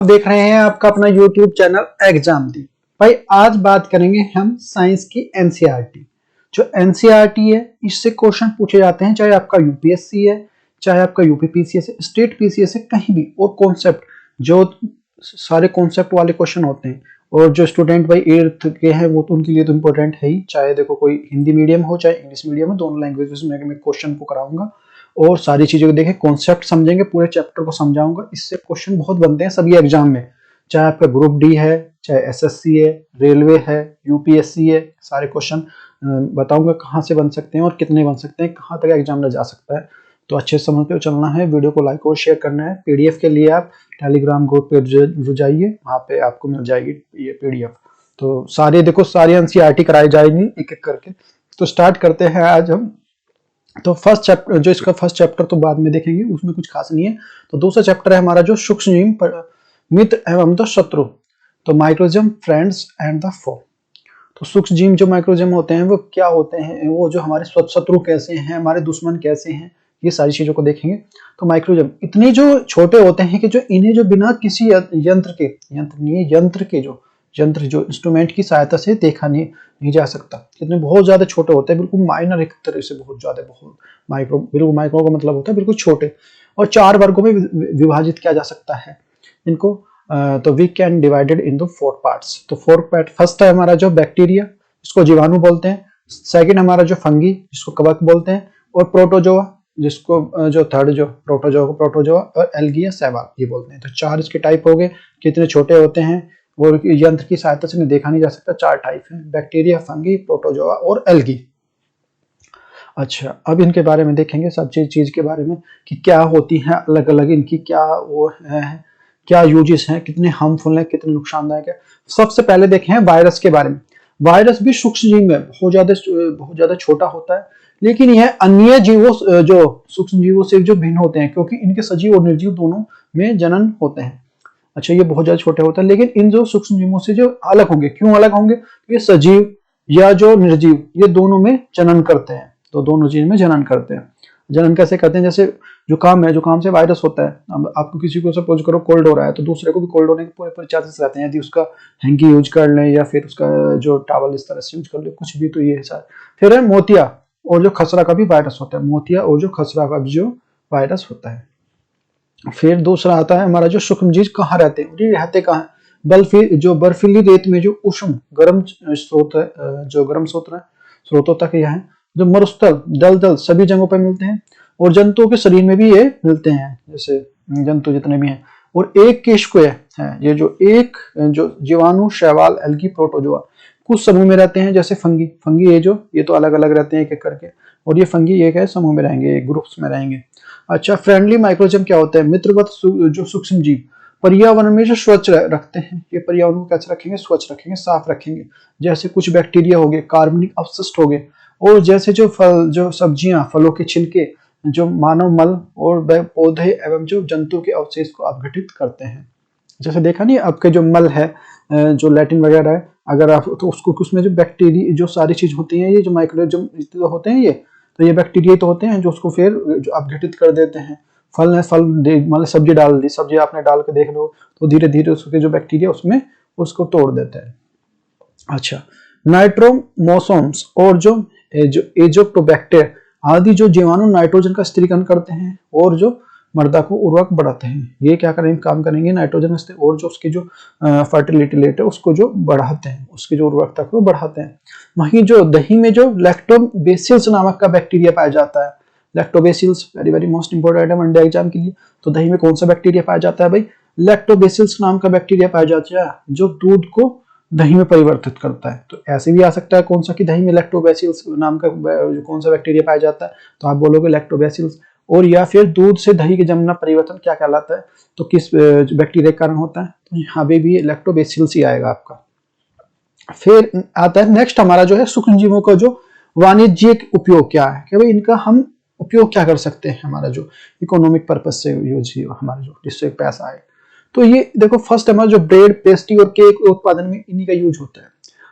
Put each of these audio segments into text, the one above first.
देख रहे हैं आपका अपना YouTube चैनल एग्जाम दी। भाई आज बात करेंगे हम साइंस की एनसीईआरटी। जो एनसीईआरटी है इससे क्वेश्चन पूछे जाते हैं, चाहे आपका यूपीएससी है, चाहे आपका यूपीपीसीएस है, स्टेट पीसीएस है, कहीं भी। और कॉन्सेप्ट जो सारे कॉन्सेप्ट वाले क्वेश्चन होते हैं, और जो स्टूडेंट भाई 8th के हैं वो तो उनके लिए तो इम्पोर्टेंट है ही। चाहे देखो कोई हिंदी मीडियम हो चाहे इंग्लिश मीडियम हो, दोनों लैंग्वेजेस में मैं क्वेश्चन को कराऊंगा और सारी चीजों को देखें, कॉन्सेप्ट समझेंगे, पूरे चैप्टर को समझाऊंगा। इससे क्वेश्चन बहुत बनते हैं सभी एग्जाम में, चाहे आपका ग्रुप डी है, चाहे एसएससी है, रेलवे है, यूपीएससी है। सारे क्वेश्चन बताऊंगा कहाँ से बन सकते हैं और कितने बन सकते हैं, कहाँ तक एग्जाम में जा सकता है। तो अच्छे से समझ के चलना है। वीडियो को लाइक और शेयर करना है। पीडीएफ के लिए आप टेलीग्राम ग्रुप पे जुड़ जाइए, वहाँ पे आपको मिल जाएगी ये पीडीएफ। तो सारे देखो, सारी एनसीईआरटी कराई जाएगी एक एक करके। तो स्टार्ट करते हैं आज हम। तो फर्स्ट चैप्टर, जो इसका फर्स्ट चैप्टर तो बाद में देखेंगे, उसमें कुछ खास नहीं है। तो दूसरा चैप्टर है हमारा जो सूक्ष्मजीव मित्र एवं द शत्रु, तो माइक्रोजम फ्रेंड्स एंड द फो। तो सूक्ष्मजीव जो माइक्रोजम होते हैं वो क्या होते हैं, वो जो हमारे शत्रु कैसे हैं, हमारे दुश्मन कैसे हैं, ये सारी चीजों को देखेंगे। तो माइक्रोजम इतने जो छोटे होते हैं कि जो इन्हें जो बिना किसी यंत्र जो इंस्ट्रूमेंट की सहायता से देखा नहीं जा सकता। कितने बहुत ज्यादा छोटे होते हैं, बिल्कुल माइनर, एक तरह से बहुत माइक्रो। बिल्कुल माइक्रो का मतलब होता है बिल्कुल छोटे। और 4 वर्गों में विभाजित किया जा सकता है इनको। तो we can divided in the 4 parts. तो 4 पार्ट, फर्स्ट है हमारा जो बैक्टीरिया, इसको जीवाणु बोलते हैं। सेकंड हमारा जो फंगी, जिसको कवक बोलते हैं। और प्रोटोजोआ, जिसको जो थर्ड जो प्रोटोजोआ और एल्गी या शैवाल ये बोलते हैं। तो 4 इसके टाइप हो गए, कितने छोटे होते हैं और यंत्र की सहायता से देखा नहीं जा सकता। 4 टाइप है, बैक्टीरिया, फंगी, प्रोटोजोआ और एल्गी। अच्छा, अब इनके बारे में देखेंगे सब चीज के बारे में कि क्या होती है अलग अलग, इनकी क्या वो है, क्या यूजेस हैं, कितने हार्मफुल हैं, कितने नुकसानदायक है। सबसे पहले देखें वायरस के बारे में। वायरस भी सूक्ष्मजीव में बहुत ज्यादा छोटा होता है, लेकिन यह अन्य जीवों जो सूक्ष्मजीवों से जो भिन्न होते हैं, क्योंकि इनके सजीव और निर्जीव दोनों में जनन होते हैं। अच्छा, ये बहुत ज्यादा छोटे होते हैं, लेकिन इन जो सूक्ष्मजीवों से जो अलग होंगे, क्यों अलग होंगे? ये सजीव या जो निर्जीव, ये दोनों में जनन करते हैं। तो दोनों चीज में जनन करते हैं। जनन कैसे करते हैं? जैसे जुकाम है, जुकाम से वायरस होता है। अब आपको किसी को सपोज करो कोल्ड हो रहा है, तो दूसरे को भी कोल्ड होने के पूरे चांसेस रहते हैं। यदि उसका हैंकी यूज कर लें या फिर उसका जो टॉवल इस तरह से यूज कर ले, कुछ भी, तो ये है सारा। फिर है मोतिया और जो खसरा का भी वायरस होता है। मोतिया और जो खसरा का भी जो वायरस होता है। फिर दूसरा आता है हमारा जो सूक्ष्मजीव कहाँ रहते हैं, ये रहते कहाँ? बर्फीली रेत में जो उष्ण गर्म स्रोत है, जो गर्म स्रोतों तक यह है। जो मरुस्थल, दलदल सभी जगहों पर मिलते हैं। और जंतुओं के शरीर में भी ये मिलते हैं, जैसे जंतु जितने भी हैं। और एक केशकुए है, ये जो जीवाणु, शैवाल, एल्गी, प्रोटोजोआ कुछ समूह में रहते हैं। जैसे फंगी ये तो अलग अलग रहते हैं एक एक करके। और ये फंगी एक है समूह में रहेंगे, एक ग्रुप्स में रहेंगे। अच्छा, फ्रेंडली माइक्रोजम क्या होता है? मित्रवत जो सूक्ष्म जीव पर्यावरण में जो स्वच्छ रखते हैं। ये पर्यावरण को कैसे रखेंगे? स्वच्छ रखेंगे, साफ रखेंगे। जैसे कुछ बैक्टीरिया हो गए, कार्बनिक अपशिष्ट हो गए। और जैसे जो फल, जो सब्जियां, फलों के छिलके, जो मानव मल और पौधे एवं जो जंतु के अवशेष को अपघटित करते हैं। जैसे देखा नहीं, आपके जो मल है, जो लैट्रिन वगैरह है, अगर आप तो उसको, उसमें जो बैक्टीरिया, जो सारी चीज होती है, ये जो माइक्रोजम होते हैं, ये तो ये बैक्टीरिया तो होते हैं जो उसको फिर जो अपघटित कर देते हैं। मतलब सब्जी डाल दी, सब्जी आपने डाल के देख लो, तो धीरे धीरे उसके जो बैक्टीरिया उसमें उसको तोड़ देते हैं। अच्छा, नाइट्रोमोसोम्स और जो एजोप्टोबैक्टर आदि जो जीवाणु नाइट्रोजन का स्थिरीकरण करते हैं और जो मृदा को उर्वरक बढ़ाते हैं। ये क्या करेंगे? काम करेंगे नाइट्रोजन और जो उसकी जो फर्टिलिटी रेट है उसको जो बढ़ाते हैं, उसकी जो उर्वरकता को बढ़ाते हैं। वहीं जो दही में जो लैक्टोबैसिलस नामक का बैक्टीरिया पाया जाता है। Lactobacillus very very most important है वनडे एग्जाम के लिए। तो दही में कौन सा बैक्टीरिया पाया जाता है भाई? लैक्टोबैसिलस नाम का बैक्टीरिया पाया जाता है, जो दूध को दही में परिवर्तित करता है। तो ऐसे भी आ सकता है कौन सा कि दही में लैक्टोबैसिलस नाम का कौन सा बैक्टीरिया पाया जाता है, तो आप बोलोगे लैक्टोबैसिलस। और या फिर दूध से दही के जमना परिवर्तन क्या कहलाता है, तो किस बैक्टीरिया के कारण होता है, तो यहाँ पे भी लैक्टोबैसिलस ही आएगा आपका। फिर आता है नेक्स्ट हमारा जो है सूक्ष्मजीवों का जो वाणिज्यिक उपयोग क्या है, कि भाई इनका हम उपयोग क्या कर सकते हैं, हमारा जो इकोनॉमिक पर्पज से यूज हमारा जो जिससे पैसा आए। तो ये देखो, फर्स्ट हमारा जो ब्रेड, पेस्ट्री और केक उत्पादन में इन्हीं का यूज होता है।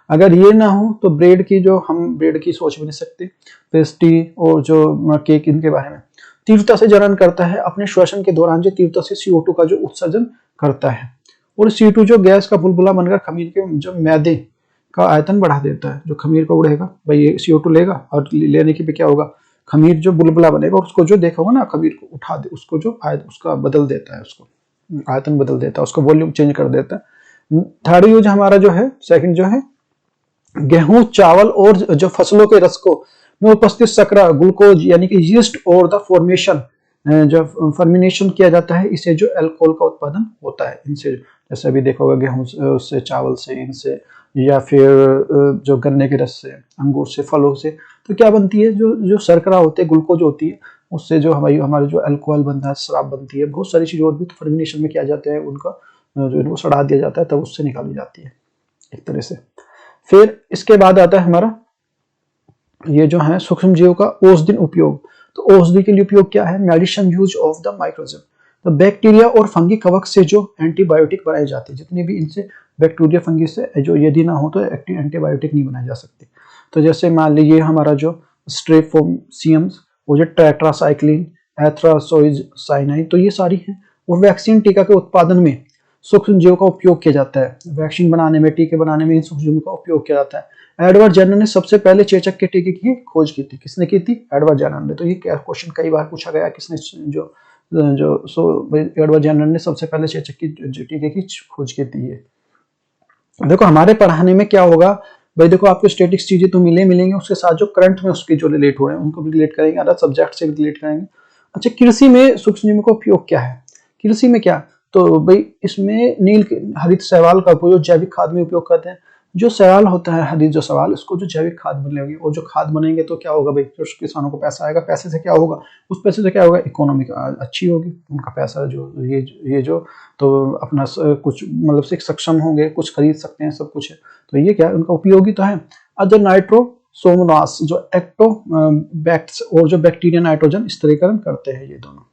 अगर ये ना हो तो ब्रेड की सोच भी नहीं सकते। पेस्ट्री और जो केक, इनके बारे में तीव्रता से जनन करता है अपने श्वसन के दौरान, जो तीव्रता से CO2 का जो उत्सर्जन करता है। और C2 जो गैस का बुलबुला बनकर खमीर के जो मैदे का आयतन बढ़ा देता है। जो खमीर को उड़ेगा भाई, ये CO2 लेगा और लेने के भी क्या होगा, खमीर जो बुलबुला बनेगा और उसको जो देखा होगा ना, खमीर को उठा दे, उसको जो उसका बदल देता है, उसको आयतन बदल देता है, उसका वॉल्यूम चेंज कर देता है। थर्ड यूज हमारा जो है, सेकंड जो है, गेहूं, चावल और जो फसलों के रसकों में उपस्थित शर्करा, ग्लूकोज यानी कि यीस्ट और द फॉर्मेशन, जब फर्मिनेशन किया जाता है, इससे जो अल्कोहल का उत्पादन होता है इनसे। जैसे अभी देखा होगा गेहूं से, चावल से, इनसे, या फिर जो गन्ने के रस से, अंगूर से, फलों से, तो क्या बनती है, जो जो शर्करा होते हैं, ग्लूकोज होती है, उससे जो हमारे जो अल्कोहल बनता है, शराब बनती है, बहुत सारी चीजें और भी तो फर्मिनेशन में किया जाता है, उनका जो इनको सड़ा दिया जाता है, तब उससे निकाली जाती है एक तरह से। फिर इसके बाद आता है हमारा ये जो है सूक्ष्म जीवों का औषधि उपयोग। तो औषधि के लिए उपयोग क्या है, मेडिसिन यूज ऑफ द माइक्रोजम। तो बैक्टीरिया और फंगी कवक से जो एंटीबायोटिक बनाए जाते हैं, जितने भी इनसे बैक्टीरिया फंगी से जो यदि ना हो तो एंटीबायोटिक नहीं बनाए जा सकते। तो जैसे मान लीजिए हमारा जो स्ट्रेप्टोसियम्स, वो जो टेट्रासाइक्लिन, एथ्रासोइसाइनाइन, तो ये सारी हैं। और वैक्सीन टीका के उत्पादन में सूक्ष्म जीवों का उपयोग किया जाता है। वैक्सीन बनाने में, टीके बनाने में इन सूक्ष्म जीवों का उपयोग किया जाता है। एडवर्ड जेनर ने सबसे पहले चेचक के टीके की खोज की थी। किसने की थी? एडवर्ड जेनर ने। तो ये क्वेश्चन कई बार पूछा गया, किसने जो जो एडवर्ड जेनर ने सबसे पहले चेचक की टीके की खोज की थी। ये देखो हमारे पढ़ाने में क्या होगा भाई, देखो आपको स्टैटिक्स चीजें तो मिलेंगे, उसके साथ जो करंट में उसके जो रिलेट हो रहे हैं उनको भी रिलेट करेंगे, अदर सब्जेक्ट से भी रिलेट करेंगे। अच्छा, कृषि में सूक्ष्म जीवों का उपयोग क्या है? कृषि में क्या, तो भाई इसमें नील हरित शैवाल का उपयोग जैविक खाद में उपयोग करते हैं। जो शैवाल होता है, हरित जो शैवाल, उसको जो जैविक खाद बनेगी, और जो खाद बनेंगे तो क्या होगा भाई, जो किसानों को पैसा आएगा, पैसे से क्या होगा, उस पैसे से क्या होगा, इकोनॉमी अच्छी होगी, उनका पैसा जो ये जो तो अपना कुछ मतलब से सक्षम होंगे, कुछ खरीद सकते हैं, सब कुछ है। तो ये क्या है, उनका उपयोगी तो है। अदर नाइट्रोसोमोनास जो एक्टोबैक्ट्स और जो बैक्टीरिया नाइट्रोजन स्थिरीकरण करते हैं, ये दोनों।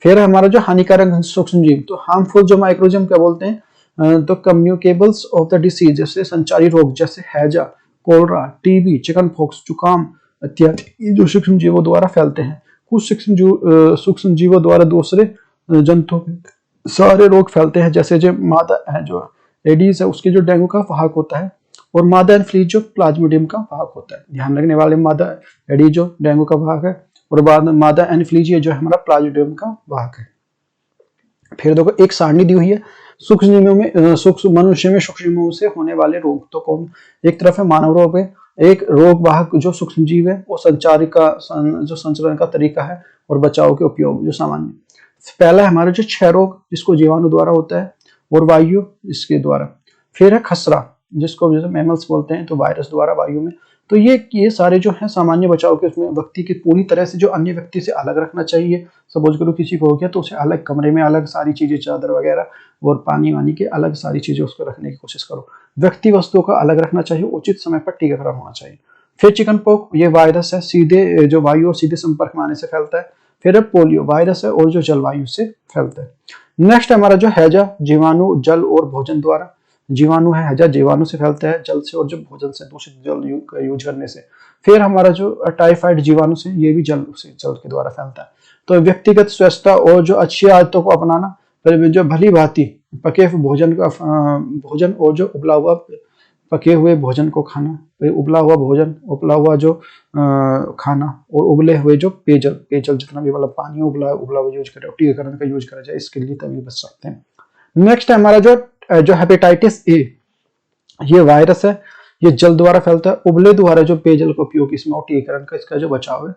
फिर हमारा जो हानिकारक सूक्ष्म जीव, तो हार्मफुल जो माइक्रोजम क्या बोलते हैं, तो कम्युनिकेबल्स ऑफ द डिसीज, जैसे संचारी रोग, जैसे हैजा, कोलरा, टीबी, चिकन पॉक्स, जुकाम इत्यादि जो सूक्ष्म जीवों द्वारा फैलते हैं। कुछ सूक्ष्म जीवों द्वारा दूसरे जंतु सारे रोग फैलते हैं, जैसे जो मादा है, जो एडीज है, उसके जो डेंगू का वाहक होता है, और मादा एनफ्लीज जो प्लाज्मोडियम का वाहक होता है। ध्यान रखने वाले, मादा एडीज जो डेंगू का वाहक है, और बाद में मादा एनफ्लीजिया जो है हमारा प्लाज्मोडियम का वाहक है। फिर देखो एक सारणी दी हुई है सूक्ष्म जीवों में, मनुष्य में सूक्ष्म जीवों से होने वाले रोग। तो कौन, एक तरफ है मानव रोग है, एक रोग वाहक जो सूक्ष्म जीव है, वो जो संचरण का तरीका है, और बचाव के उपयोग जो सामान्य। पहला है हमारा जो क्षय रोग, जिसको जीवाणु द्वारा होता है, और वायु इसके द्वारा। फिर है खसरा, जिसको जैसे मैमल्स बोलते हैं, तो वायरस द्वारा वायु में। तो ये सारे जो है सामान्य बचाव के, उसमें व्यक्ति की पूरी तरह से जो अन्य व्यक्ति से अलग रखना चाहिए। सपोज करो किसी को हो गया, तो उसे अलग कमरे में, अलग सारी चीजें, चादर वगैरह और पानी वानी के अलग सारी चीजें उसको रखने की कोशिश करो। व्यक्ति वस्तुओं का अलग रखना चाहिए, उचित समय पर टीकाकरण होना चाहिए। फिर चिकन पॉक्स, ये वायरस है, सीधे जो वायु और सीधे संपर्क में आने से फैलता है। फिर पोलियो वायरस है, और जो जलवायु से फैलता है। नेक्स्ट हमारा जो हैजा, जीवाणु, जल और भोजन द्वारा। जीवाणु है, हैजा जीवाणु से फैलता है, जल से, और जो भोजन से, दूषित जल यूज करने से। फिर हमारा जो टाइफाइड जीवाणु से, ये भी जल के द्वारा फैलता है। तो व्यक्तिगत स्वच्छता और जो अच्छी आदतों को अपनाना, जो भली भांति पके भोजन और जो उबला हुआ पके हुए भोजन को खाना, उबला हुआ भोजन, उबला हुआ जो खाना, और उबले हुए जो पेयजल जितना भी मतलब पानी उबला हुआ यूज करें, टीकाकरण का यूज करा जाए, इसके लिए तभी बच सकते हैं। नेक्स्ट है हमारा जो हेपेटाइटिस ए, ये वायरस है, ये जल द्वारा फैलता है, उबले द्वारा जो पेयजल का उपयोग इसमें, और टीकाकरण का इसका जो बचाव है।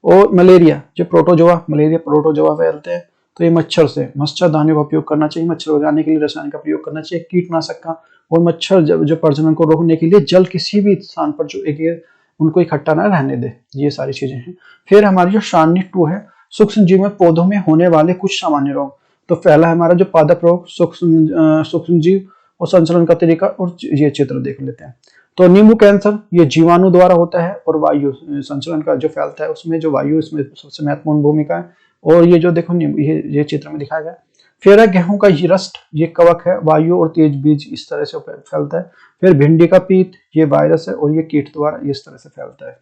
और मलेरिया, जो प्रोटोजोआ फैलते हैं, तो ये मच्छर से, मच्छरदानियों का उपयोग करना चाहिए, मच्छर भगाने के लिए रसायन का प्रयोग करना चाहिए, कीटनाशक का, और मच्छर जो प्रजनन को रोकने के लिए जल किसी भी स्थान पर जो एक उनको इकट्ठा ना रहने दे। ये सारी चीजें हैं। फिर हमारी जो सारणी 2 है, सूक्ष्म जीव में पौधों में होने वाले कुछ सामान्य रोग। तो पहला हमारा जो पादप रोग, सूक्ष्म जीव और संचलन का तरीका, और ये चित्र देख लेते हैं। तो नींबू कैंसर, ये जीवाणु द्वारा होता है, और वायु संचलन का जो फैलता है, उसमें जो वायु इसमें सबसे महत्वपूर्ण भूमिका है। और ये जो देखो नींबू, ये चित्र में दिखाया गया। फिर है गेहूं का यीस्ट, ये कवक है, वायु और तेज बीज इस तरह से फैलता है। फिर भिंडी का पीत, ये वायरस है, और ये कीट द्वारा इस तरह से फैलता है।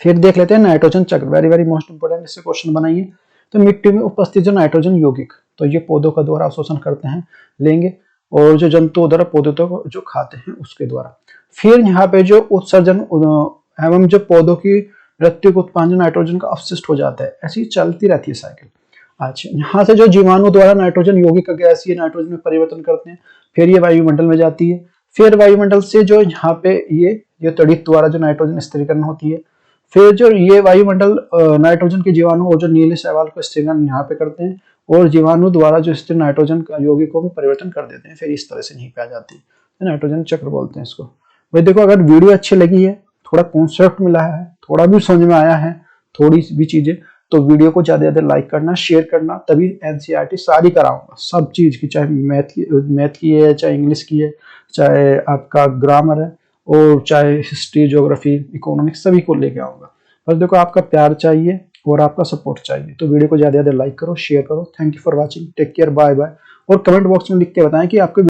फिर देख लेते हैं नाइट्रोजन चक्र, वेरी वेरी मोस्ट इंपोर्टेंट, इससे क्वेश्चन बनाइए। तो मिट्टी में उपस्थित जो नाइट्रोजन यौगिक, तो ये पौधों का द्वारा अवशोषण करते हैं, लेंगे, और जो जंतु द्वारा पौधों को जो खाते हैं उसके द्वारा। फिर यहाँ पे जो उत्सर्जन एवं जो पौधों की मृत्यु को उत्पादन नाइट्रोजन का अपशिष्ट हो जाता है, ऐसी चलती रहती है साइकिल। अच्छा, यहाँ से जो जीवाणु द्वारा नाइट्रोजन यौगिक गैस ये नाइट्रोजन में परिवर्तन करते हैं, फिर ये वायुमंडल में जाती है, फिर वायुमंडल से जो यहाँ पे ये तड़ित द्वारा जो नाइट्रोजन स्थिरीकरण होती है, फिर जो ये वायुमंडल नाइट्रोजन के जीवाणु और जो नीले शैवाल को स्थिरीकरण यहाँ पे करते हैं, और जीवाणु द्वारा जो स्थिर नाइट्रोजन यौगिकों में परिवर्तन कर देते हैं, फिर इस तरह से यहीं पे आ जाती है, नाइट्रोजन चक्र बोलते हैं इसको। भाई देखो, अगर वीडियो अच्छी लगी है, थोड़ा कॉन्सेप्ट मिला है, थोड़ा भी समझ में आया है, थोड़ी भी चीजें, तो वीडियो को ज्यादा ज्यादा लाइक करना, शेयर करना, तभी एनसीईआरटी सारी कराऊंगा, सब चीज की, चाहे मैथ की है, चाहे इंग्लिश की है, चाहे आपका ग्रामर है, और चाहे हिस्ट्री, ज्योग्राफी, इकोनॉमिक्स, सभी को लेके आऊंगा। बस देखो, आपका प्यार चाहिए और आपका सपोर्ट चाहिए, तो वीडियो को ज्यादा ज्यादा लाइक करो, शेयर करो। Thank you for watching, take care, bye bye. और कमेंट बॉक्स में लिख के बताएं कि आपको